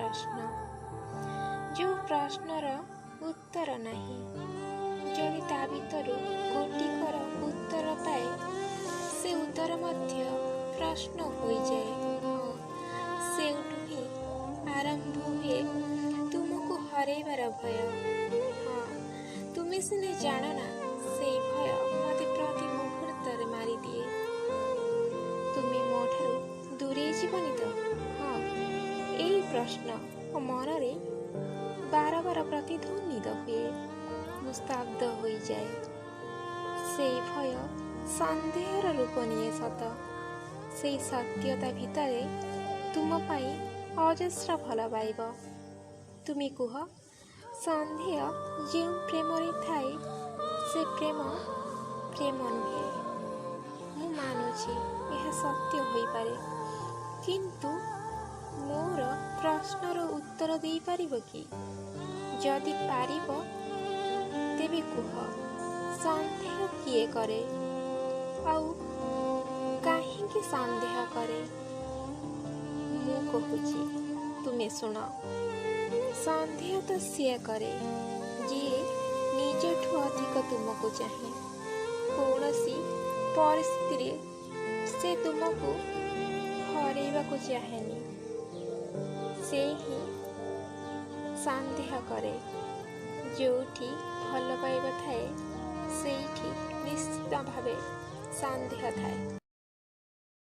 ପ୍ରଶ୍ନ, ଯେଉଁ ପ୍ରଶ୍ନର ଉତ୍ତର ନାହିଁ। ଯଦି ତା ଭିତରୁ ଗୋଟିକର ଉତ୍ତର ପାଏ, ସେ ଉତ୍ତର ମଧ୍ୟ ପ୍ରଶ୍ନ ହୋଇଯାଏ। ସେଇଠୁ ହିଁ ଆରମ୍ଭ ହୁଏ ତୁମକୁ ହରେଇବାର ଭୟ। ତୁମେ ସିନା ଜାଣ ନା, ସେଇ ଭୟ ମୋତେ ପ୍ରତି ମୁହୂର୍ତ୍ତରେ ମାରିଦିଏ। ତୁମେ ମୋ ଠାରୁ ଦୂରେଇ ଯିବନି ତ? ଏଇ ପ୍ରଶ୍ନ ମୋ ମନରେ ବାର ବାର ପ୍ରତିଧ୍ୱନିତ ହୁଏ। ମୁଁ ସ୍ତବ୍ଧ ହୋଇଯାଏ। ସେଇ ଭୟ ସନ୍ଦେହର ରୂପ ନିଏ ସତ। ସେଇ ସତ୍ୟତା ଭିତରେ ତୁମ ପାଇଁ ଅଜସ୍ର ଭଲ ପାଇବ। ତୁମେ କୁହ, ସନ୍ଦେହ ଯେଉଁ ପ୍ରେମରେ ଥାଏ, ସେ ପ୍ରେମ ନୁହେଁ। ମୁଁ ମାନୁଛି ଏହା ସତ୍ୟ ହୋଇପାରେ, କିନ୍ତୁ ମୋର ପ୍ରଶ୍ନର ଉତ୍ତର ଦେଇପାରିବ କି? ଯଦି ପାରିବ, ତେବେ କୁହ, ସନ୍ଦେହ କିଏ କରେ? ଆଉ କାହିଁକି ସନ୍ଦେହ କରେ? ମୁଁ କହୁଛି, ତୁମେ ଶୁଣ। ସନ୍ଦେହ ତ ସିଏ କରେ ଯିଏ ନିଜଠୁ ଅଧିକ ତୁମକୁ ଚାହେଁ। କୌଣସି ପରିସ୍ଥିତିରେ ସେ ତୁମକୁ ହରେଇବାକୁ ଚାହେଁନି। ସେ ହିଁ ସନ୍ଦେହ କରେ। ଯେଉଁଠି ଭଲ ପାଇବା ଥାଏ, ସେଇଠି ନିଶ୍ଚିତ ଭାବେ ସନ୍ଦେହ ଥାଏ।